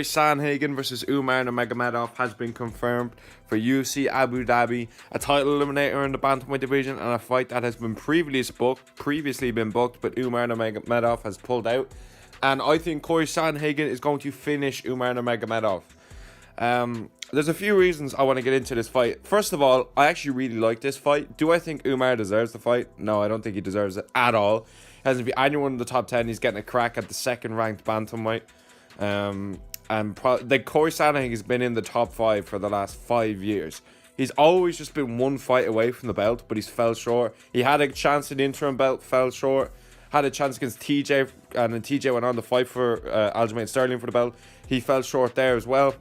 Sandhagen versus Umar Nurmagomedov has been confirmed for UFC Abu Dhabi, a title eliminator in the bantamweight division, and a fight that has been previously been booked, but Umar Nurmagomedov has pulled out. And I think Corey Sandhagen is going to finish Umar Nurmagomedov. There's a few reasons I want to get into this fight. First of all, I actually really like this fight. Do I think Umar deserves the fight? No, I don't think he deserves it at all. He hasn't been anyone in the top 10. He's getting a crack at the second ranked bantamweight. And Corey Sandhagen has been in the top 5 for the last 5 years. He's always just been one fight away from the belt, but he's fell short. He had a chance in the interim belt, fell short. Had a chance against TJ, and then TJ went on to fight for Aljamain Sterling for the belt. He fell short there as well.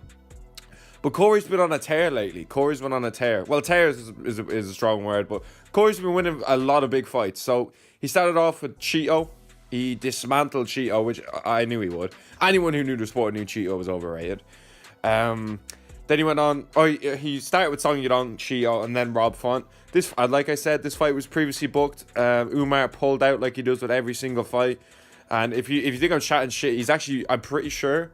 But Corey's been on a tear lately. Corey's been on a tear. Well, tear is a strong word, but Corey's been winning a lot of big fights. So he started off with Cheeto. He dismantled Cheeto, which I knew he would. Anyone who knew the sport knew Cheeto was overrated. Then he went on. He started with Song Yadong, Cheeto, and then Rob Font. Like I said, this fight was previously booked. Umar pulled out like he does with every single fight. And if you think I'm chatting shit, I'm pretty sure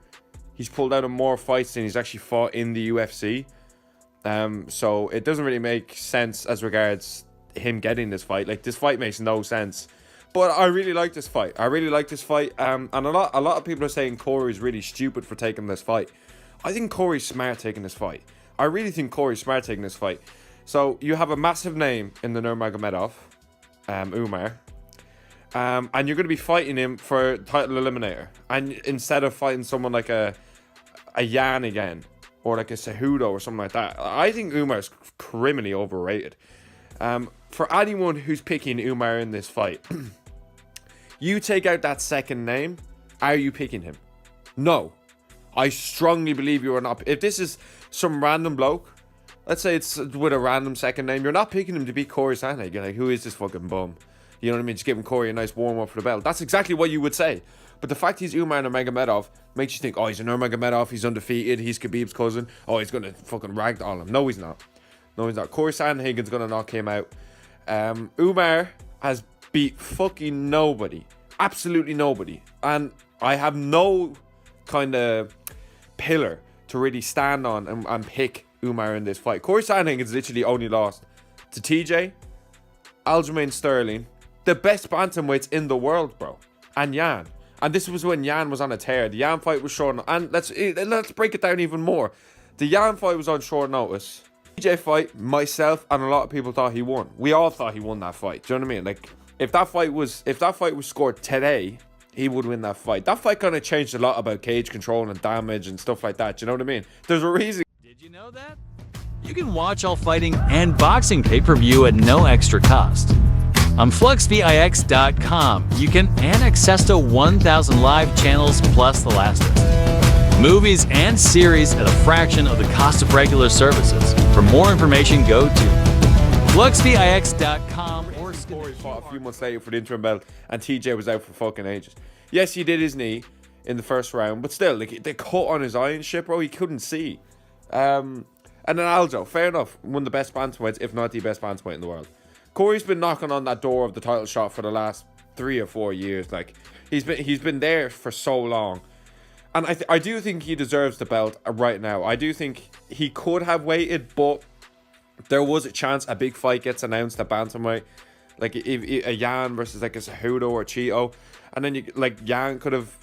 he's pulled out of more fights than he's actually fought in the UFC. So it doesn't really make sense as regards him getting this fight. Like, this fight makes no sense. But I really like this fight. And a lot of people are saying Corey's really stupid for taking this fight. I think Corey's smart taking this fight. I really think Corey's smart taking this fight. So you have a massive name in the Nurmagomedov, Umar. And you're going to be fighting him for title eliminator. And instead of fighting someone like a Yan again, or like a Cejudo or something like that, I think Umar's criminally overrated. For anyone who's picking Umar in this fight, you take out that second name, are you picking him? No. I strongly believe you are not. If this is some random bloke, let's say it's with a random second name, you're not picking him to beat Corey Sandhagen. You're like, who is this fucking bum? You know what I mean? Just giving Corey a nice warm-up for the belt. That's exactly what you would say. But the fact he's Umar Nurmagomedov makes you think, oh, he's a Nurmagomedov, he's undefeated, he's Khabib's cousin. Oh, he's going to fucking ragdoll him. No, he's not. Corey Sandhagen's going to knock him out. Umar has beat fucking nobody. Absolutely nobody. And I have no kind of pillar to really stand on and pick Umar in this fight. Corey Sandhagen's literally only lost to TJ, Aljamain Sterling, the best bantamweights in the world, bro, and Yan. And this was when Yan was on a tear. The Yan fight was short. And let's break it down even more. The Yan fight was on short notice. TJ fight, myself and a lot of people thought he won. We all thought he won that fight. Do you know what I mean? Like, if that fight was scored today, he would win that fight. That fight kind of changed a lot about cage control and damage and stuff like that. Do you know what I mean? There's a reason. Did you know that? You can watch all fighting and boxing pay-per-view at no extra cost. On FluxVIX.com, you can access to 1,000 live channels plus The Last of Us, movies and series at a fraction of the cost of regular services. For more information, go to FluxVIX.com or Corey fought a few months later for the interim belt, and TJ was out for fucking ages. Yes, he did his knee in the first round, but still, like, they cut on his eye and shit, bro. He couldn't see. And then Aljo, fair enough, one of the best bantamweights, if not the best bantamweight in the world. Corey's been knocking on that door of the title shot for the last 3 or 4 years. Like, he's been there for so long, and I do think he deserves the belt right now. I do think he could have waited, but there was a chance a big fight gets announced at bantamweight, like a Yan versus like a Cejudo or Cheeto, and then Yan could have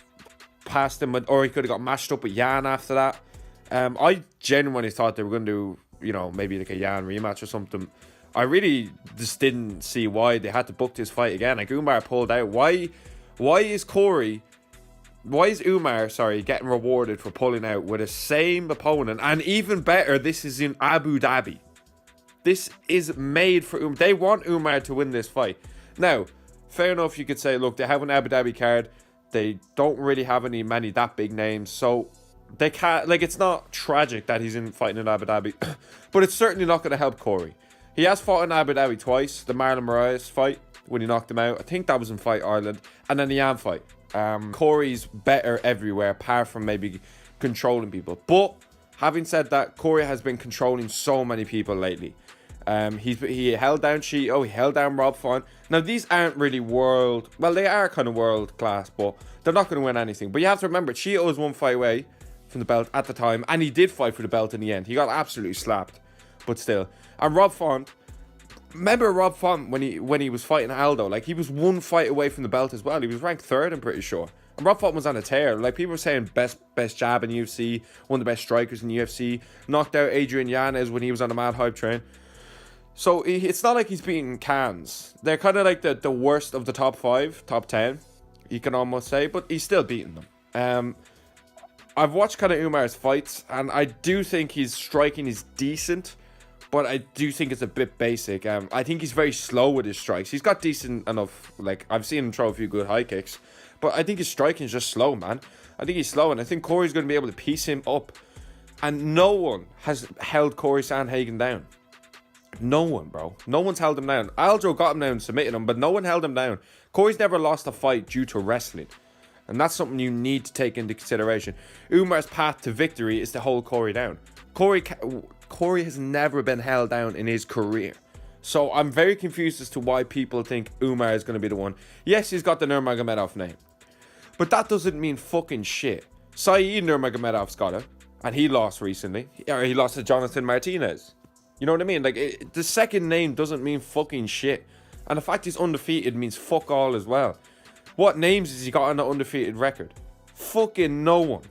passed him, or he could have got matched up with Yan after that. I genuinely thought they were going to do, maybe like a Yan rematch or something. I really just didn't see why they had to book this fight again. Like, Umar pulled out. Why is Umar getting rewarded for pulling out with the same opponent? And even better, this is in Abu Dhabi. This is made for Umar. They want Umar to win this fight. Now, fair enough, you could say, look, they have an Abu Dhabi card. They don't really have many that big names, so they can't, it's not tragic that he's fighting in Abu Dhabi, but it's certainly not going to help Corey. He has fought in Abu Dhabi twice. The Marlon Moraes fight, when he knocked him out. I think that was in Fight Ireland. And then the Yan fight. Corey's better everywhere, apart from maybe controlling people. But having said that, Corey has been controlling so many people lately. He held down Cheeto, he held down Rob Font. Now, these aren't really they are kind of world class, but they're not going to win anything. But you have to remember, Cheeto was one fight away from the belt at the time, and he did fight for the belt in the end. He got absolutely slapped, but still. And Rob Font, remember Rob Font when he was fighting Aldo? Like, he was one fight away from the belt as well. He was ranked 3rd, I'm pretty sure. And Rob Font was on a tear. Like, people were saying best jab in UFC, one of the best strikers in UFC. Knocked out Adrian Yanez when he was on a mad hype train. So it's not like he's beating cans. They're kind of like the worst of the top 5, top 10, you can almost say, but he's still beating them. I've watched kind of Umar's fights, and I do think his striking is decent, but I do think it's a bit basic. I think he's very slow with his strikes. He's got decent enough, like, I've seen him throw a few good high kicks, but I think his striking is just slow, man. I think he's slow, and I think Corey's going to be able to piece him up. And no one has held Corey Sandhagen down. No one, bro. No one's held him down. Aljo got him down, submitted him, but no one held him down. Corey's never lost a fight due to wrestling. And that's something you need to take into consideration. Umar's path to victory is to hold Corey down. Corey has never been held down in his career. So I'm very confused as to why people think Umar is going to be the one. Yes, he's got the Nurmagomedov name, but that doesn't mean fucking shit. Saeed Nurmagomedov's got it, and he lost recently. He lost to Jonathan Martinez. You know what I mean? Like, the second name doesn't mean fucking shit. And the fact he's undefeated means fuck all as well. What names has he got on the undefeated record? Fucking no one.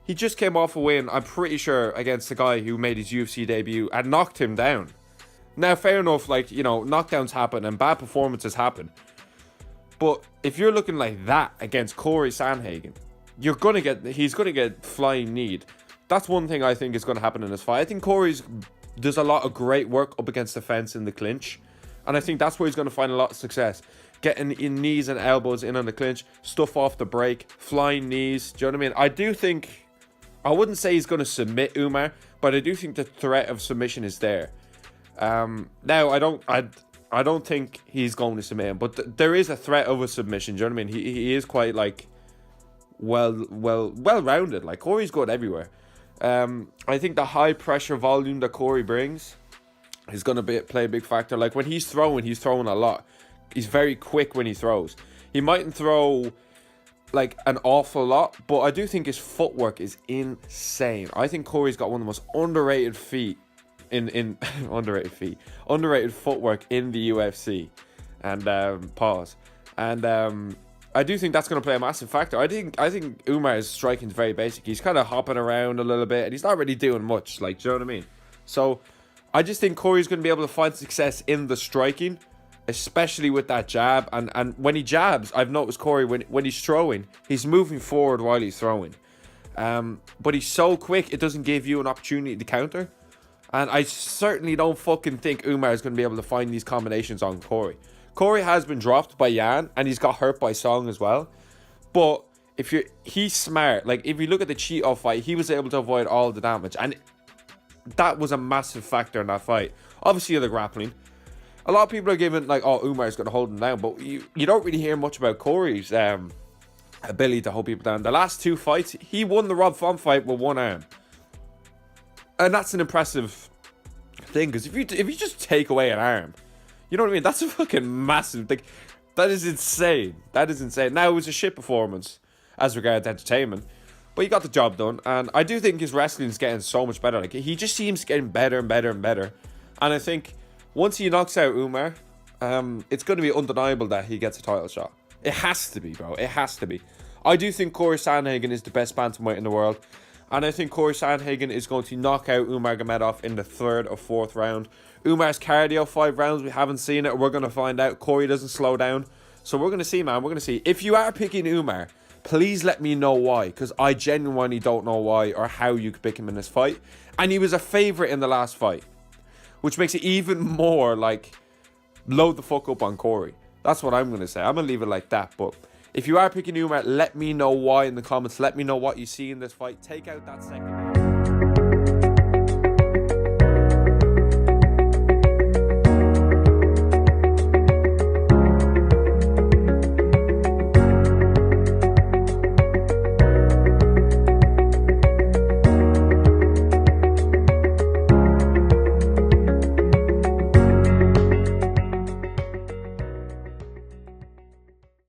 He just came off a win, I'm pretty sure, against the guy who made his UFC debut and knocked him down. Now, fair enough, like, you know, knockdowns happen and bad performances happen. But if you're looking like that against Corey Sandhagen, he's gonna get flying kneed. That's one thing I think is gonna happen in this fight. I think Corey's does a lot of great work up against the fence in the clinch. And I think that's where he's going to find a lot of success. Getting in knees and elbows in on the clinch, stuff off the break, flying knees. Do you know what I mean? I wouldn't say he's going to submit Umar, but I do think the threat of submission is there. Now, I don't think he's going to submit him, but there is a threat of a submission. Do you know what I mean? He is quite, like, well-rounded. Like, Corey's good everywhere. I think the high pressure volume that Corey brings is going to play a big factor. Like, when he's throwing a lot. He's very quick when he throws. He mightn't throw like an awful lot, but I do think his footwork is insane. I think Corey's got one of the most underrated underrated footwork in the UFC. And I do think that's going to play a massive factor. I think Umar's striking is very basic. He's kind of hopping around a little bit, and he's not really doing much. Like, do you know what I mean? So I just think Corey's going to be able to find success in the striking, especially with that jab. And when he jabs, I've noticed Corey, when he's throwing, he's moving forward while he's throwing. But he's so quick, it doesn't give you an opportunity to counter. And I certainly don't fucking think Umar is going to be able to find these combinations on Corey. Corey has been dropped by Yan, and he's got hurt by Song as well. But he's smart. Like, if you look at the Cheeto fight, he was able to avoid all the damage. And that was a massive factor in that fight. Obviously, the grappling. A lot of people are giving, like, oh, Umar's going to hold him down. But you don't really hear much about Corey's ability to hold people down. The last two fights, he won the Rob Font fight with one arm. And that's an impressive thing. Because if you just take away an arm, you know what I mean? That's a fucking massive thing. That is insane. That is insane. Now, it was a shit performance as regards entertainment. But he got the job done. And I do think his wrestling is getting so much better. Like, he just seems getting better and better and better. And I think once he knocks out Umar, it's going to be undeniable that he gets a title shot. It has to be, bro. It has to be. I do think Corey Sandhagen is the best bantamweight in the world. And I think Corey Sandhagen is going to knock out Nurmagomedov in the 3rd or 4th round. Umar's cardio 5 rounds, we haven't seen it. We're going to find out. Corey doesn't slow down. So we're going to see, man. We're going to see. If you are picking Umar, please let me know why. Because I genuinely don't know why or how you could pick him in this fight. And he was a favourite in the last fight. Which makes it even more, like, load the fuck up on Corey. That's what I'm going to say. I'm going to leave it like that. But if you are picking Umar, let me know why in the comments. Let me know what you see in this fight. Take out that second.